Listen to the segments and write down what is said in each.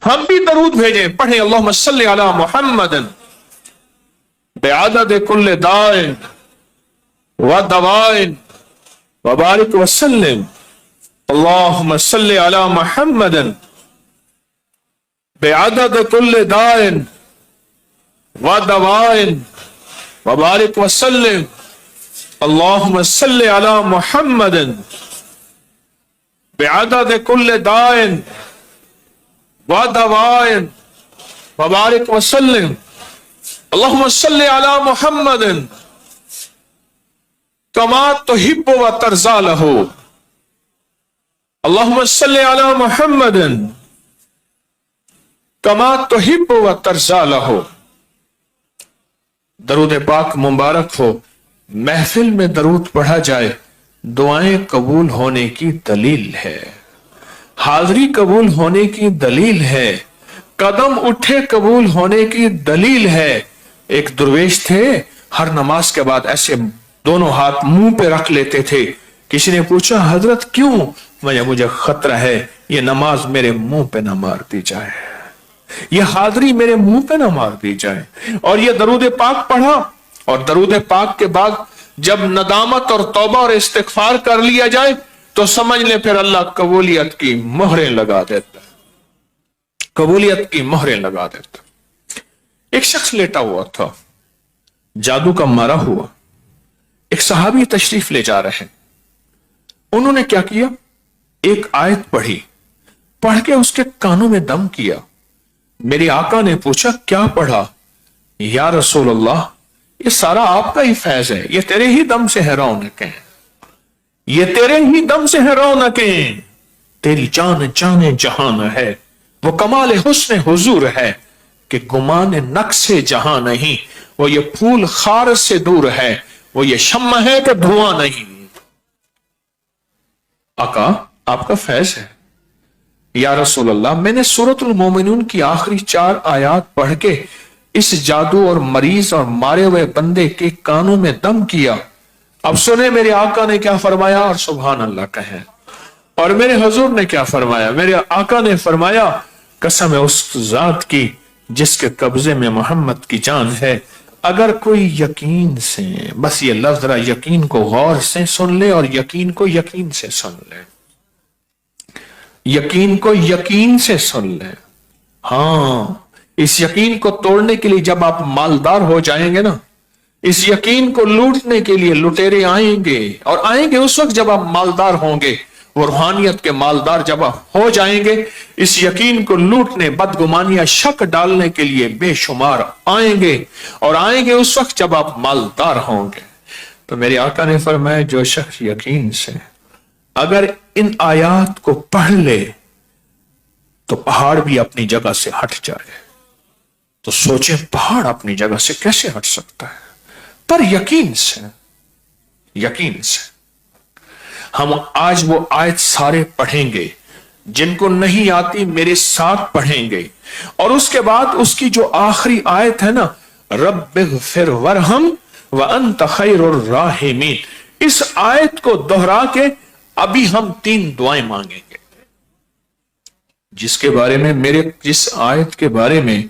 ہم بھی درود بھیجیں، پڑھیں اللہم صلی علی محمد بعدد کل دائن و دوائن وبارک وسلم، اللہم صلی علی محمد بعدد کل دائن و دوائن وبارک وسلم، اللہم صلی علی محمد بعدد کل دائن و دوائن وبارک وسلم، اللہم صلی علی محمد کما تحب و ترضی لہ، اللہم صلی علی محمد کما تحب و ترضی لہ۔ درود پاک مبارک ہو، محفل میں درود پڑھا جائے دعائیں قبول ہونے کی دلیل ہے، حاضری قبول ہونے کی دلیل ہے، قدم اٹھے قبول ہونے کی دلیل ہے۔ ایک درویش تھے، ہر نماز کے بعد ایسے دونوں ہاتھ منہ پہ رکھ لیتے تھے۔ کسی نے پوچھا حضرت کیوں؟ مجھے خطرہ ہے یہ نماز میرے منہ پہ نہ مار دی جائے، یہ حاضری میرے منہ پہ نہ مار دی جائے۔ اور یہ درود پاک پڑھا، اور درود پاک کے بعد جب ندامت اور توبہ اور استغفار کر لیا جائے تو سمجھ لیں پھر اللہ قبولیت کی مہریں لگا دیتا ہے، قبولیت کی مہریں لگا دیتا ہے۔ ایک شخص لیٹا ہوا تھا، جادو کا مارا ہوا، ایک صحابی تشریف لے جا رہے ہیں۔ انہوں نے کیا کیا؟ ایک آیت پڑھی، پڑھ کے اس کے کانوں میں دم کیا۔ میرے آقا نے پوچھا کیا پڑھا؟ یا رسول اللہ یہ سارا آپ کا ہی فیض ہے، یہ تیرے ہی دم سے ہے رونقیں، یہ تیرے ہی دم سے ہے رونقیں، تیری جان جان جہان ہے، وہ کمال حسن حضور ہے کہ گمان نقص جہاں نہیں، وہ یہ پھول خار سے دور ہے، وہ یہ شمع ہے کہ دھواں نہیں۔ آقا آپ کا فیض ہے۔ یا رسول اللہ میں نے سورۃ المومنون کی آخری 4 آیات پڑھ کے اس جادو اور مریض اور مارے ہوئے بندے کے کانوں میں دم کیا۔ اب سنیں میرے آقا نے کیا فرمایا، اور سبحان اللہ کہیں۔ اور میرے حضور نے کیا فرمایا؟ میرے آقا نے فرمایا قسم ہے اس ذات کی جس کے قبضے میں محمد کی جان ہے، اگر کوئی یقین سے، بس یہ لفظ ذرا یقین کو غور سے سن لے اور یقین کو یقین سے سن لے، یقین کو یقین سے سن لے۔ ہاں اس یقین کو توڑنے کے لیے جب آپ مالدار ہو جائیں گے نا، اس یقین کو لوٹنے کے لیے لٹیرے آئیں گے، اور آئیں گے اس وقت جب آپ مالدار ہوں گے، وہ روحانیت کے مالدار جب آپ ہو جائیں گے، اس یقین کو لوٹنے، بدگمانیاں، شک ڈالنے کے لیے بے شمار آئیں گے، اور آئیں گے اس وقت جب آپ مالدار ہوں گے۔ تو میرے آقا نے فرمایا جو شخص یقین سے اگر ان آیات کو پڑھ لے تو پہاڑ بھی اپنی جگہ سے ہٹ جائے۔ تو سوچیں پہاڑ اپنی جگہ سے کیسے ہٹ سکتا ہے؟ پر یقین سے، یقین سے۔ ہم آج وہ آیت سارے پڑھیں گے، جن کو نہیں آتی میرے ساتھ پڑھیں گے، اور اس کے بعد اس کی جو آخری آیت ہے نا، رب اغفر ورحم وانت خیر الراحمین، اس آیت کو دہرا کے ابھی ہم 3 دعائیں مانگیں گے، جس کے بارے میں جس آیت کے بارے میں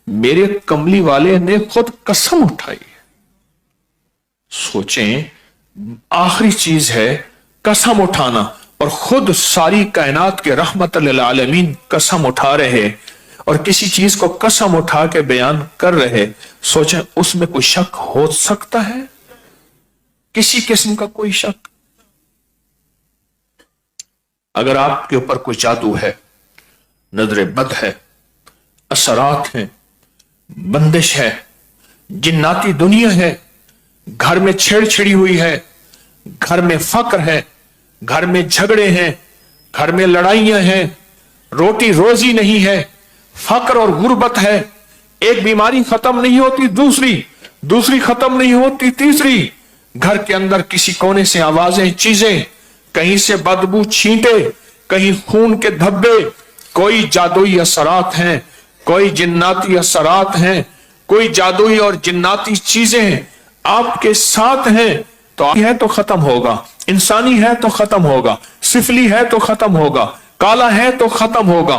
میرے کملی والے نے خود قسم اٹھائی ہے۔ سوچیں آخری چیز ہے قسم اٹھانا، اور خود ساری کائنات کے رحمت للعالمین قسم اٹھا رہے، اور کسی چیز کو قسم اٹھا کے بیان کر رہے۔ سوچیں اس میں کوئی شک ہو سکتا ہے؟ کسی قسم کا کوئی شک؟ اگر آپ کے اوپر کوئی جادو ہے، نظر بد ہے، اثرات ہیں، بندش ہے، جناتی دنیا ہے، گھر میں چھیڑ چھڑی ہوئی ہے، گھر میں فقر ہے، گھر میں جھگڑے ہیں، گھر میں لڑائیاں ہیں، روٹی روزی نہیں ہے، فقر اور غربت ہے، ایک بیماری ختم نہیں ہوتی دوسری ختم نہیں ہوتی تیسری، گھر کے اندر کسی کونے سے آوازیں، چیزیں، کہیں سے بدبو چھینٹے، کہیں خون کے دھبے، کوئی جادوئی اثرات ہیں، کوئی جناتی اثرات ہیں، کوئی جادوئی اور جناتی چیزیں آپ کے ساتھ ہیں، تو ہے تو ختم ہوگا، انسانی ہے تو ختم ہوگا، سفلی ہے تو ختم ہوگا، کالا ہے تو ختم ہوگا،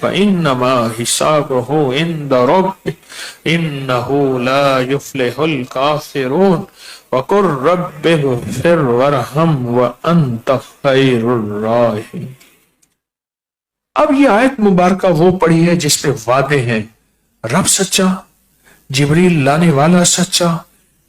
فإنما حسابه عند ربه إنه لا يفلح الكافرون وقل رب اغفر وارحم وأنت خير الراحمين۔ اب یہ آیت مبارکہ وہ پڑھی ہے جس میں وعدے ہیں، رب سچا، جبریل لانے والا سچا،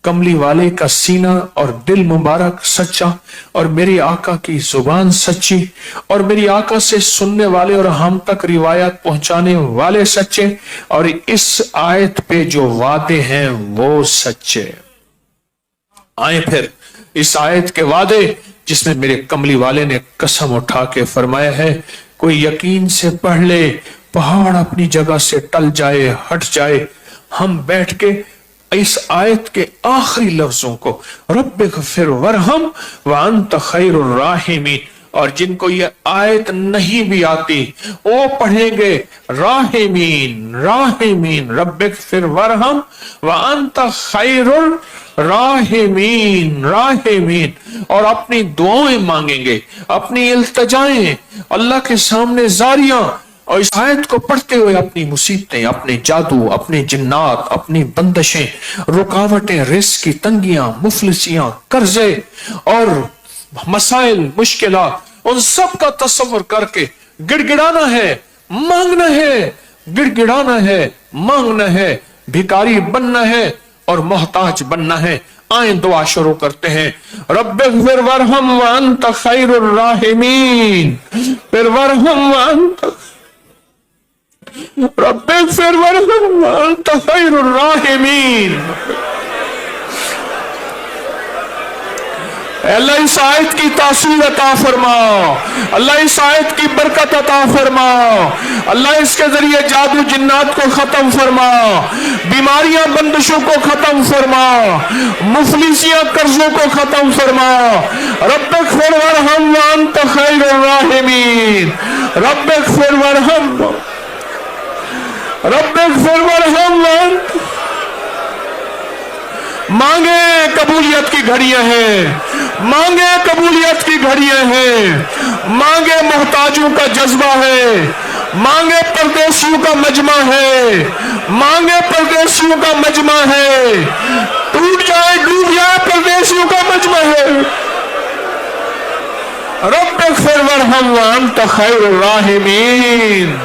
کملی والے کا سینہ اور دل مبارک سچا، اور میری آقا کی زبان سچی، اور میری آقا سے سننے والے اور ہم تک روایت پہنچانے والے سچے، اور اس آیت پہ جو وعدے ہیں وہ سچے۔ آئیں پھر اس آیت کے وعدے جس میں میرے کملی والے نے قسم اٹھا کے فرمایا ہے، کوئی یقین سے پڑھ لے، پہاڑ اپنی جگہ سے ٹل جائے، ہٹ جائے۔ ہم بیٹھ کے اس آیت کے آخری لفظوں کو رب اغفر ورحم وانت خیر الراحمین، اور جن کو یہ آیت نہیں بھی آتی وہ پڑھیں گے راحمین راحمین، رب اغفر ورحم وانت خیر الراحمین راحمین، اور اپنی دعائیں مانگیں گے، اپنی التجائیں اللہ کے سامنے زاریاں، اور اس آیت کو پڑھتے ہوئے اپنی مصیبتیں، اپنے جادو، اپنے جنات، اپنی بندشیں، رکاوٹیں، رزق کی تنگیاں، مفلسیاں، قرضے اور مسائل، مشکلات، ان سب کا تصور کر کے گڑ گڑانا ہے، مانگنا ہے، گڑ گڑانا ہے، مانگنا ہے، بھکاری بننا ہے اور محتاج بننا ہے۔ آئیں دعا شروع کرتے ہیں۔ رب اغفر وارحم وانت خیر الراحمین، پھر ورحم وانت رب اغفر وارحم وانت خیر الراحمین۔ اے اللہ اس آیت کی تاثیر عطا فرما، اللہ اس آیت کی برکت عطا فرما، اللہ اس کے ذریعے جادو جنات کو ختم فرما، بیماریاں بندشوں کو ختم فرما، مفلسیاں قرضوں کو ختم فرما۔ رب اغفر وارحم وانت خیر الراحمین، رب اغفر وارحم رب اغفر وارحم وانت۔ مانگے قبولیت کی گھڑیاں ہیں، مانگے قبولیت کی گھڑیاں ہیں، مانگے محتاجوں کا جذبہ ہے، مانگے پردیسیوں کا مجمع ہے، مانگے پردیسیوں کا مجمع ہے، ٹوٹ جائے ڈوب جائے پردیسیوں کا مجمع ہے۔ رب اغفر وارحم وانت خیر الراحمین۔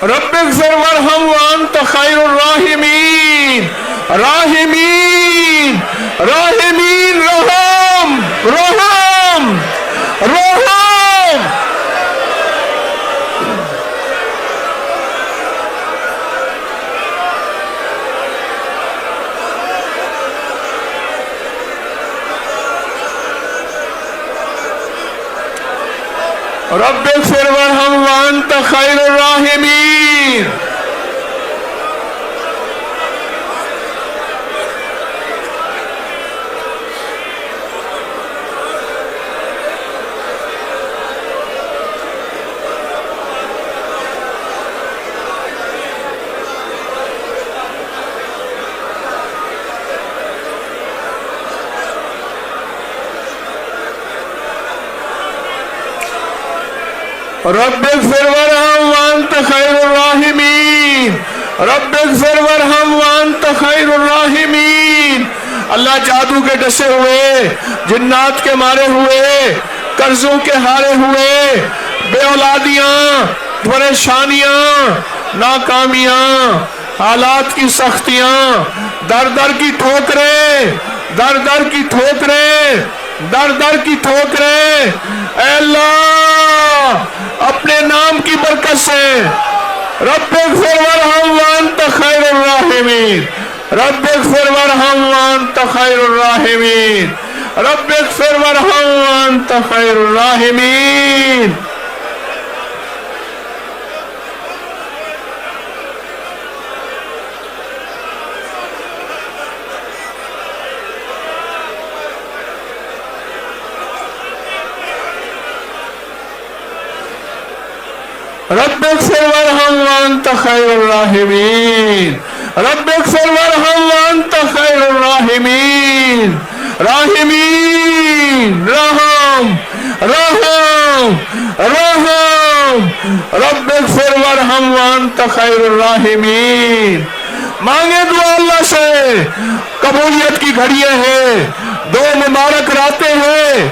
رب اغفر وارحم وانت خیر الراحمین، راحمین راحمین، رحم رحم رحم۔ رب اغفر وارحم وانت خیر الراحمین۔ رب اغفر وارحم وانت خیر الراحمین، رب اغفر وارحم وانت خیر الراحمین۔ اللہ جادو کے ڈسے ہوئے، جنات کے مارے ہوئے، قرضوں کے ہارے ہوئے، بے اولادیاں، پریشانیاں، ناکامیاں، حالات کی سختیاں، در در کی ٹھوکریں، در در کی ٹھوکریں، در در کی ٹھوکریں، اے اللہ اپنے نام کی برکت سے رب اغفر وارحم وانت خیر الراحمین، رب اغفر وارحم وانت خیر الراحمین، رب اغفر وارحم وانت خیر الراحمین۔ رب اغفر وارحم وانت خیر الراحمین، رب اغفر وارحم وانت خیر الراحمین، راحمین رحم رحم رحم، رب اغفر وارحم وانت خیر الراحمین۔ مانگے دعا اللہ سے، قبولیت کی گھڑیاں ہیں، دو مبارک راتیں ہیں،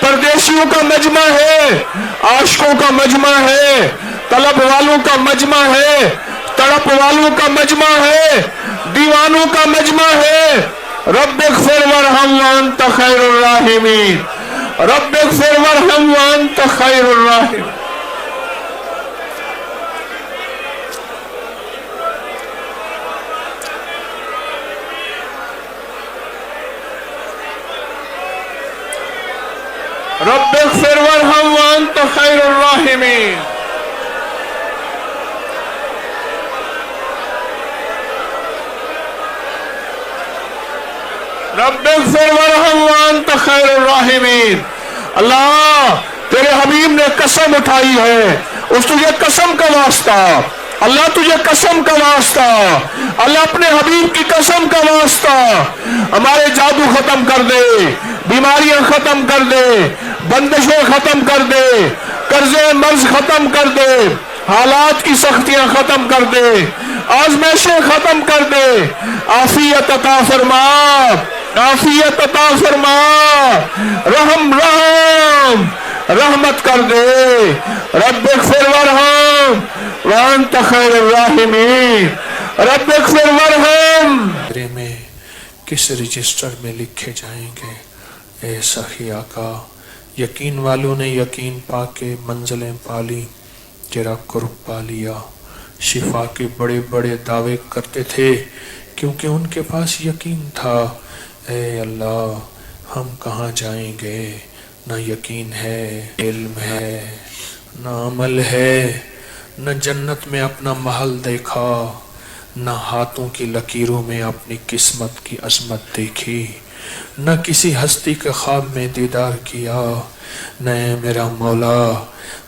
پردیسیوں کا مجمع ہے، عاشقوں کا مجمع ہے، طلب والوں کا مجمع ہے، تڑپ والوں کا مجمع ہے، دیوانوں کا مجمع ہے۔ رب اغفر وارحم وانت خیر الراحمین، رب اغفر وارحم وانت خیر الراحمین۔ رب اغفر وارحم وانت خیر الراحمین۔ رب اغفر وارحم وانت خیر الراحمین۔ اللہ تیرے حبیب نے قسم اٹھائی ہے، اس تجھے قسم کا واسطہ، اللہ تجھے قسم کا واسطہ، اللہ اپنے حبیب کی قسم کا واسطہ، ہمارے جادو ختم کر دے، بیماریاں ختم کر دے، بندشیں ختم کر دے، قرضے مرض ختم کر دے، حالات کی سختیاں ختم کر دے، آزمائشیں ختم کر دے، عافیت عطا فرما، عافیت عطا فرما، رحم رحم رحمت کر دے۔ رب اغفر وارحم وانت خیر الراحمین، رب اغفر وارحم۔ میں کس رجسٹر میں لکھے جائیں گے؟ اے سخی آقا، یقین والوں نے یقین پا کے منزلیں پالی، تیرا قرب پا لیا، شفا کے بڑے بڑے دعوے کرتے تھے کیونکہ ان کے پاس یقین تھا۔ اے اللہ ہم کہاں جائیں گے؟ نہ یقین ہے، علم ہے، نہ عمل ہے، نہ جنت میں اپنا محل دیکھا، نہ ہاتھوں کی لکیروں میں اپنی قسمت کی عظمت دیکھی، نہ کسی ہستی کے خواب میں دیدار کیا۔ نہ میرا مولا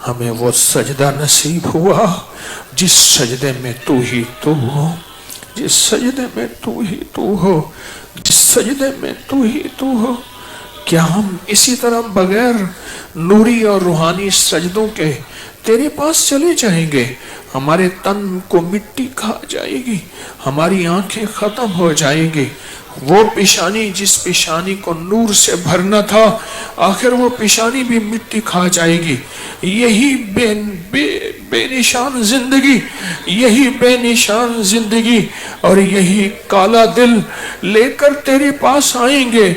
ہمیں وہ سجدہ نصیب ہوا جس سجدے میں تو ہی تو ہو، جس سجدے میں تو ہی تو ہو، جس سجدے میں تو ہی تو ہو۔ کیا ہم اسی طرح بغیر نوری اور روحانی سجدوں کے تیرے پاس چلے جائیں گے؟ ہمارے تن کو مٹی کھا جائے گی، ہماری آنکھیں ختم ہو جائیں گی۔ وہ پیشانی جس پیشانی کو نور سے بھرنا تھا، آخر وہ پیشانی بھی مٹی کھا جائے گی۔ یہی بے نشان زندگی، یہی بے نشان زندگی اور یہی کالا دل لے کر تیرے پاس آئیں گے۔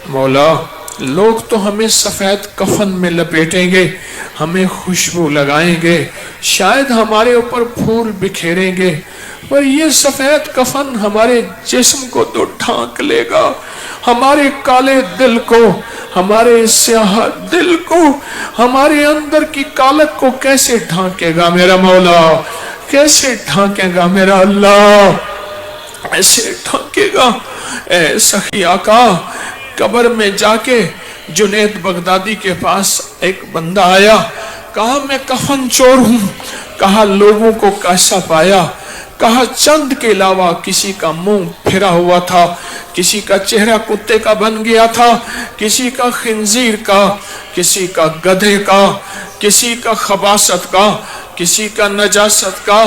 مولا لوگ تو ہمیں سفید کفن میں لپیٹیں گے، ہمیں خوشبو لگائیں گے، شاید ہمارے اوپر پھول بکھیریں گے، پر یہ سفید کفن ہمارے جسم کو تو ڈھانک لے گا، ہمارے کالے دل کو، ہمارے سیاہ دل کو، ہمارے اندر کی کالک کو کیسے ڈھانکے گا میرا مولا؟ کیسے ڈھانکے گا میرا اللہ؟ ایسے ڈھانکے گا۔ اے سخی آقا، قبر میں جا کے جنید بغدادی کے پاس ایک بندہ آیا، کہا میں کفن چور ہوں، کہا لوگوں کو کیسا پایا؟ کہا چند کے علاوہ کسی کا منہ پھرا ہوا تھا، کسی کا چہرہ کتے کا بن گیا تھا، کسی کا خنزیر کا، کسی کا گدھے کا، کسی کا خباثت کا، کسی کا نجاست کا۔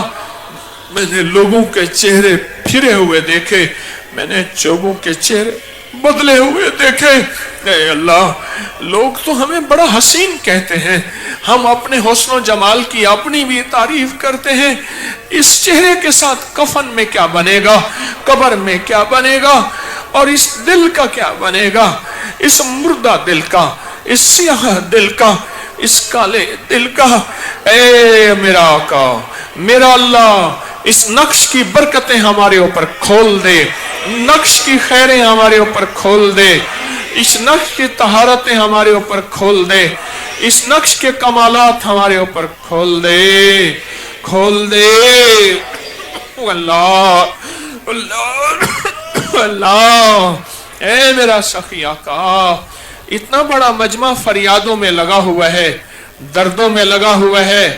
میں نے لوگوں کے چہرے پھرے ہوئے دیکھے، میں نے چوبوں کے چہرے بدلے ہوئے دیکھے۔ اے اللہ، لوگ تو ہمیں بڑا حسین کہتے ہیں، ہم اپنے حسن و جمال کی اپنی بھی تعریف کرتے ہیں، اس چہرے کے ساتھ کفن میں کیا بنے گا، قبر میں کیا بنے گا، اور اس دل کا کیا بنے گا، اس مردہ دل کا، اس سیاہ دل کا، اس کالے دل کا۔ اے میرا آقا، میرا اللہ، اس نقش کی برکتیں ہمارے اوپر کھول دے، نقش کی خیریں ہمارے اوپر کھول دے، اس نقش کی طہارتیں ہمارے اوپر کھول دے، اس نقش کے کمالات ہمارے اوپر کھول دے، کھول دے۔ اللہ اللہ اللہ، اے میرا سخی آقا، اتنا بڑا مجمع فریادوں میں لگا ہوا ہے، دردوں میں لگا ہوا ہے،